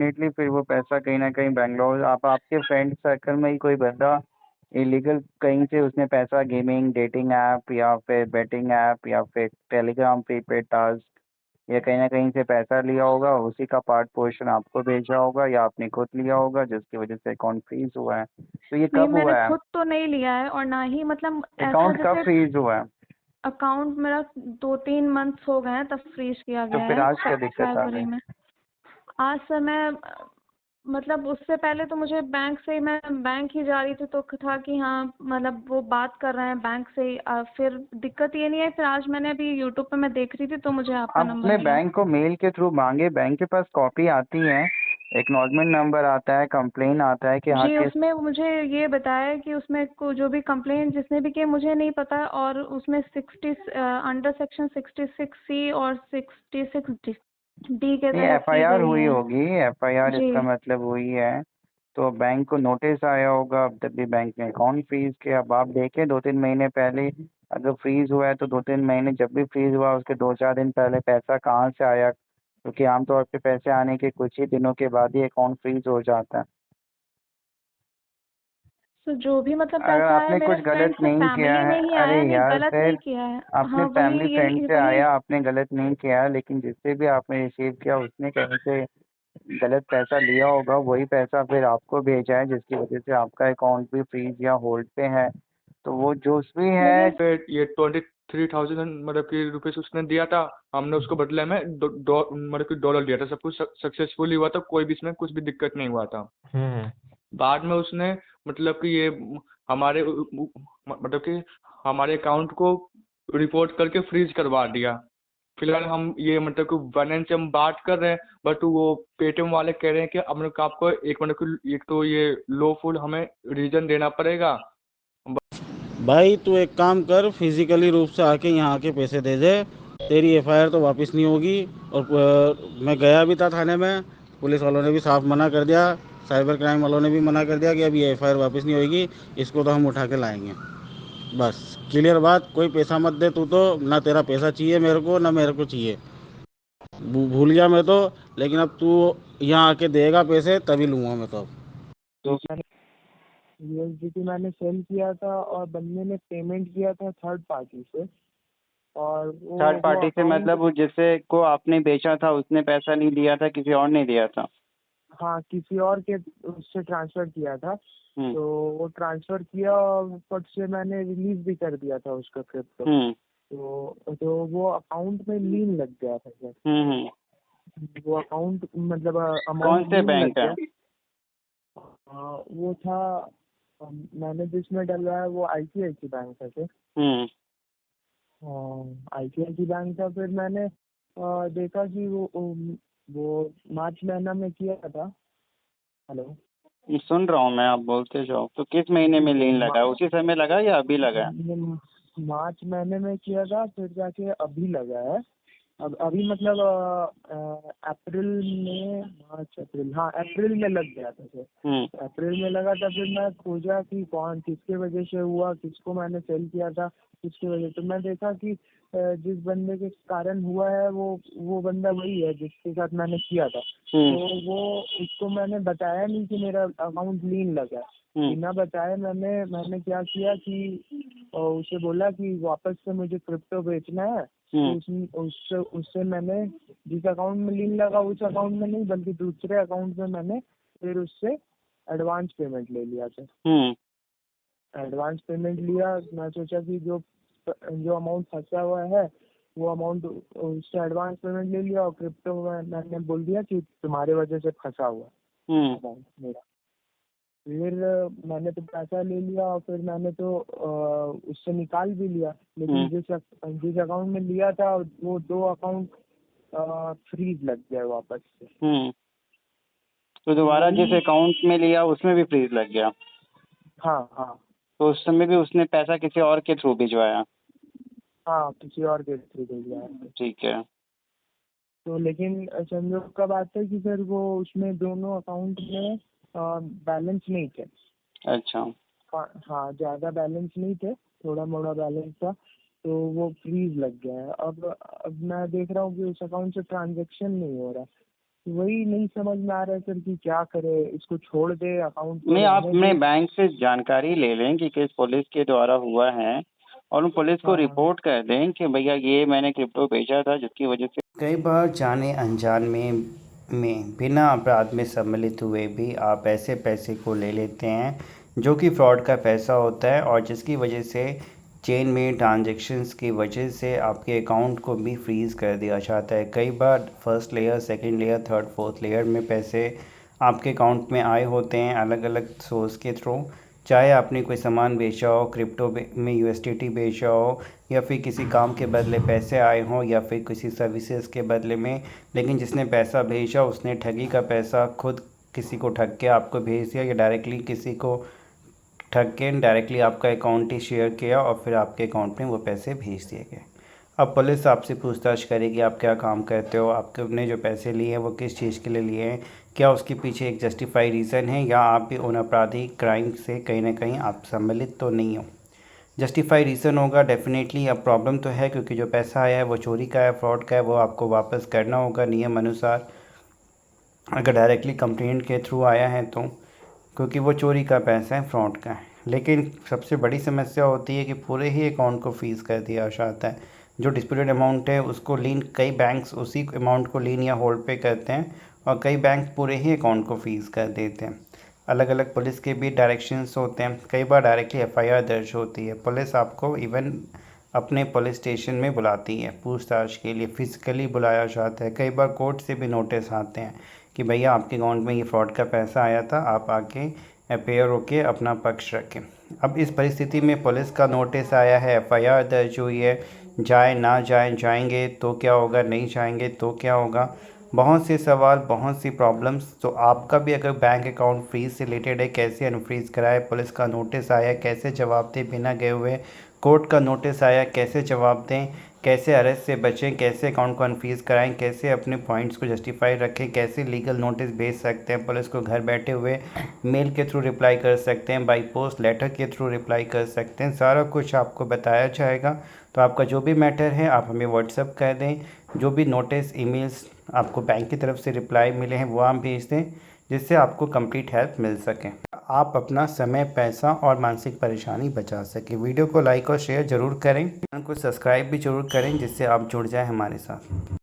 Definitely फिर वो पैसा कहीं ना कहीं बैंगलोर, आप आपके फ्रेंड सर्कल में ही कोई बंदा इलीगल कहीं से उसने पैसा गेमिंग डेटिंग ऐप या फिर बेटिंग ऐप या फिर टेलीग्राम प्रीपेड टास्क या कहीं ना कहीं से पैसा लिया होगा, उसी का पार्ट पोर्शन आपको भेजा होगा या आपने खुद लिया होगा जिसकी वजह से अकाउंट फ्रीज हुआ है। तो ये नहीं, कब मैंने हुआ है? खुद तो नहीं लिया है और ना ही मतलब ऐसा अकाउंट कब जैसे फ्रीज हुआ है? अकाउंट मेरा 2-3 मंथ्स हो गए हैं तब फ्रीज किया तो गया फिर है आज क्या दिक्कत आ फरवरी गई? में। आज समय मतलब उससे पहले तो मुझे बैंक से ही, मैं बैंक ही जा रही थी तो था कि हाँ मतलब वो बात कर रहे हैं बैंक से ही। फिर दिक्कत ये नहीं है, फिर आज मैंने अभी यूट्यूब पे मैं देख रही थी तो मुझे आपका आप नंबर अपने मिला। बैंक को मेल के थ्रू मांगे, बैंक के पास कॉपी आती है, एक्नॉलेजमेंट नंबर आता है, कंप्लेन आता है कि हाँ जी, किस। उसमें मुझे ये बताया कि उसमें को जो भी कंप्लेंट जिसने भी किए मुझे नहीं पता, और उसमें 60 अंडर सेक्शन 66C और 66D के नहीं, तहत की एफआईआर गई हुई है। होगी, एफआईआर जी। इसका मतलब हुई है। तो बैंक को नोटिस आया होगा, अब तब भी बैंक ने अकाउंट फ्रीज किया। अब आप देखें 2-3 महीने पहले अगर फ्रीज हुआ है तो 2-3 महीने जब भी फ्रीज हुआ उसके 2-4 दिन पहले पैसा कहाँ से आया, क्योंकि आमतौर पे पैसे आने के कुछ ही दिनों के बाद ही अकाउंट फ्रीज हो जाता है। तो जो भी मतलब अगर पैसा आया आपने मेरे कुछ फ्रेंड गलत से, नहीं किया फैमिली है, में ही अरे आया, नहीं यार गलत फिर नहीं किया है। अपने हाँ, वही फैमिली फ्रेंड यही से वही। आया, आपने गलत नहीं किया, लेकिन जिससे भी आपने रिसीव किया उसने कहीं से गलत पैसा लिया होगा, वही पैसा फिर आपको भेजा है जिसकी वजह से आपका अकाउंट भी फ्रीज या होल्ड पे है। तो वो जो भी है। लेकिन ये 23,000 मतलब कि रुपीस उसने दिया था। हमने उसको बदले में मतलब कि डॉलर दिया था। सब कुछ सक्सेसफुली हुआ था, कोई भी इसमें कुछ भी दिक्कत नहीं हुआ था। बाद में उसने मतलब कि ये हमारे मतलब कि हमारे अकाउंट को रिपोर्ट करके फ्रीज करवा दिया। फिलहाल हम ये मतलब कि फाइनेंस से हम बात कर रहे हैं, बट वो पेटीएम वाले कह रहे हैं कि अब आपको एक मतलब कि एक तो ये लॉफुल हमें रीजन देना पड़ेगा। भाई तू एक काम कर, फिजिकली रूप से आके यहाँ आके पैसे दे दे, तेरी एफआईआर तो वापस नहीं होगी। और मैं गया भी था थाने में, पुलिस वालों ने भी साफ मना कर दिया, साइबर क्राइम वालों ने भी मना कर दिया कि अब ये एफआईआर वापस नहीं होगी, इसको तो हम उठा के लाएंगे। बस क्लियर बात, कोई पैसा मत दे तू, तो ना तेरा पैसा चाहिए मेरे को ना मेरे को चाहिए, भूल गया मैं तो। लेकिन अब तू यहाँ आके देगा पैसे तभी लूँगा मैं तो अब। तो यूएसडीटी मैंने सेल किया था और बंदे ने पेमेंट किया था थर्ड पार्टी से, और थर्ड वो पार्टी से अकाउंट, मतलब वो जिससे को आपने बेचा था उसने पैसा नहीं दिया था, किसी और ने दिया था? हाँ किसी और के उससे ट्रांसफर किया था। हम्म। तो वो ट्रांसफर किया और फट से मैंने रिलीज भी कर दिया था उसका क्रिप्टो। हम्म। तो वो अकाउंट में लीन लग गया था सर। वो अकाउंट मतलब कौन अमाउंट से लीन लग बैंक है? गया। वो था मैंने जिसमें डलवाया वो आईसीआईसी बैंक है सर। हम्म। आईसीआईसी बैंक था। फिर मैंने देखा कि वो मार्च महीना में किया था। हेलो। सुन रहा हूँ मैं, आप बोलते जाओ। तो किस महीने में लीन लगा, उसी समय लगा या अभी लगा है? मार्च महीने में किया था, फिर जाके अभी लगा है। अब अभी मतलब अप्रैल में, मार्च अप्रैल, हाँ अप्रैल में लग गया था सर। अप्रैल में लगा था। फिर मैं खोजा कि कौन किसके वजह से हुआ, किसको मैंने सेल किया था, किसकी वजह। तो मैं देखा कि जिस बंदे के कारण हुआ है वो बंदा वही है जिसके साथ मैंने किया था। तो वो उसको मैंने बताया नहीं कि मेरा अकाउंट लीन लगा। बिना बताए मैंने क्या किया कि उसे बोला कि वापस से मुझे क्रिप्टो बेचना है। तो उससे मैंने जिस अकाउंट में लीन लगा उस अकाउंट में नहीं बल्कि दूसरे अकाउंट में मैंने फिर उससे एडवांस पेमेंट ले लिया था। एडवांस पेमेंट लिया। मैं सोचा कि जो अमाउंट फंसा हुआ है वो अमाउंट उससे एडवांस पेमेंट ले लिया, और क्रिप्टो में मैंने बोल दिया कि तुम्हारे वजह से फंसा हुआ अमाउंट मेरा। फिर मैंने तो पैसा ले लिया और फिर मैंने तो उससे निकाल भी लिया। लेकिन जिस अकाउंट में लिया था वो 2 अकाउंट फ्रीज लग गया वापस से। तो दोबारा जिस अकाउंट में लिया उसमें भी फ्रीज लग गया? हाँ हाँ। तो उस समय भी उसने पैसा किसी और के थ्रू भिजवाया? हाँ किसी और के थ्रू भेजा है। ठीक है। तो लेकिन संजोग का बात है कि सर वो उसमें दोनों अकाउंट में बैलेंस नहीं थे। अच्छा। हाँ ज़्यादा बैलेंस नहीं थे, थोड़ा मोड़ा बैलेंस था। तो वो फ्रीज लग गया है। अब मैं देख रहा हूँ कि उस अकाउंट से ट्रांजैक्शन नहीं हो रहा। वही नहीं समझ में आ रहा है सर कि क्या करे, इसको छोड़ दे अकाउंट को नहीं, आप रहने अपने दे। बैंक से जानकारी ले लें कि किस पुलिस के द्वारा हुआ है, और उन पुलिस को हाँ हाँ रिपोर्ट कर दें कि भैया ये मैंने क्रिप्टो बेचा था, जिसकी वजह से कई बार जाने अनजान में बिना अपराध में सम्मिलित हुए भी आप ऐसे पैसे को ले लेते हैं जो कि फ्रॉड का पैसा होता है, और जिसकी वजह से चेन में ट्रांजैक्शंस की वजह से आपके अकाउंट को भी फ्रीज़ कर दिया जाता है। कई बार first layer, second layer, third, fourth layer में पैसे आपके अकाउंट में आए होते हैं अलग अलग सोर्स के थ्रू, चाहे आपने कोई सामान बेचा हो, क्रिप्टो में यूएसडीटी बेचा हो, या फिर किसी काम के बदले पैसे आए हों, या फिर किसी सर्विसेज के बदले में। लेकिन जिसने पैसा भेजा उसने ठगी का पैसा खुद किसी को ठग के आपको भेज दिया, या डायरेक्टली किसी को ठग के डायरेक्टली आपका अकाउंट ही शेयर किया और फिर आपके अकाउंट में वो पैसे भेज दिए गए। अब पुलिस आपसे पूछताछ करेगी आप क्या काम करते हो, आपने जो पैसे लिए हैं वो किस चीज़ के लिए लिए हैं, क्या उसके पीछे एक जस्टिफाई रीज़न है, या आप भी उन आपराधिक क्राइम से कहीं ना कहीं आप सम्मिलित तो नहीं हो। जस्टिफाई रीज़न होगा डेफिनेटली। अब प्रॉब्लम तो है क्योंकि जो पैसा आया है वो चोरी का है, फ्रॉड का है, वो आपको वापस करना होगा नियम अनुसार, अगर डायरेक्टली कंप्लेंट के थ्रू आया है तो, क्योंकि वो चोरी का पैसा है, फ्रॉड का है। लेकिन सबसे बड़ी समस्या होती है कि पूरे ही अकाउंट को फ्रीज़ कर दिया जाता है। जो डिस्प्यूटेड अमाउंट है उसको लीन, कई बैंक्स उसी अमाउंट को लीन या होल्ड पे करते हैं, और कई बैंक पूरे ही अकाउंट को फ्रीज़ कर देते हैं। अलग अलग पुलिस के भी डायरेक्शंस होते हैं, कई बार डायरेक्टली एफआईआर दर्ज होती है। पुलिस आपको इवन अपने पुलिस स्टेशन में बुलाती है पूछताछ के लिए, फिजिकली बुलाया जाता है। कई बार कोर्ट से भी नोटिस आते हैं कि भैया आपके अकाउंट में ये फ्रॉड का पैसा आया था, आप आके अपेयर होके अपना पक्ष रखें। अब इस परिस्थिति में पुलिस का नोटिस आया है, एफआईआर दर्ज हुई है, जाए ना जाए, जाएंगे तो क्या होगा, नहीं जाएंगे तो क्या होगा, बहुत से सवाल, बहुत सी प्रॉब्लम्स। तो आपका भी अगर बैंक अकाउंट फ्रीज से रिलेटेड है, कैसे अनफ्रीज कराए, पुलिस का नोटिस आया कैसे जवाब दें बिना गए हुए, कोर्ट का नोटिस आया कैसे जवाब दें, कैसे अरेस्ट से बचें, कैसे अकाउंट को अनफ्रीज कराएं, कैसे अपने पॉइंट्स को जस्टिफाई रखें, कैसे लीगल नोटिस भेज सकते हैं पुलिस को घर बैठे हुए, मेल के थ्रू रिप्लाई कर सकते हैं, बाई पोस्ट लेटर के थ्रू रिप्लाई कर सकते हैं, सारा कुछ आपको बताया जाएगा। तो आपका जो भी मैटर है आप हमें व्हाट्सअप कर दें, जो भी नोटिस, ईमेल्स आपको बैंक की तरफ से रिप्लाई मिले हैं वो आप भेज दें, जिससे आपको कंप्लीट हेल्प मिल सके, आप अपना समय, पैसा और मानसिक परेशानी बचा सकें। वीडियो को लाइक और शेयर ज़रूर करें, चैनल को सब्सक्राइब भी ज़रूर करें, जिससे आप जुड़ जाएं हमारे साथ।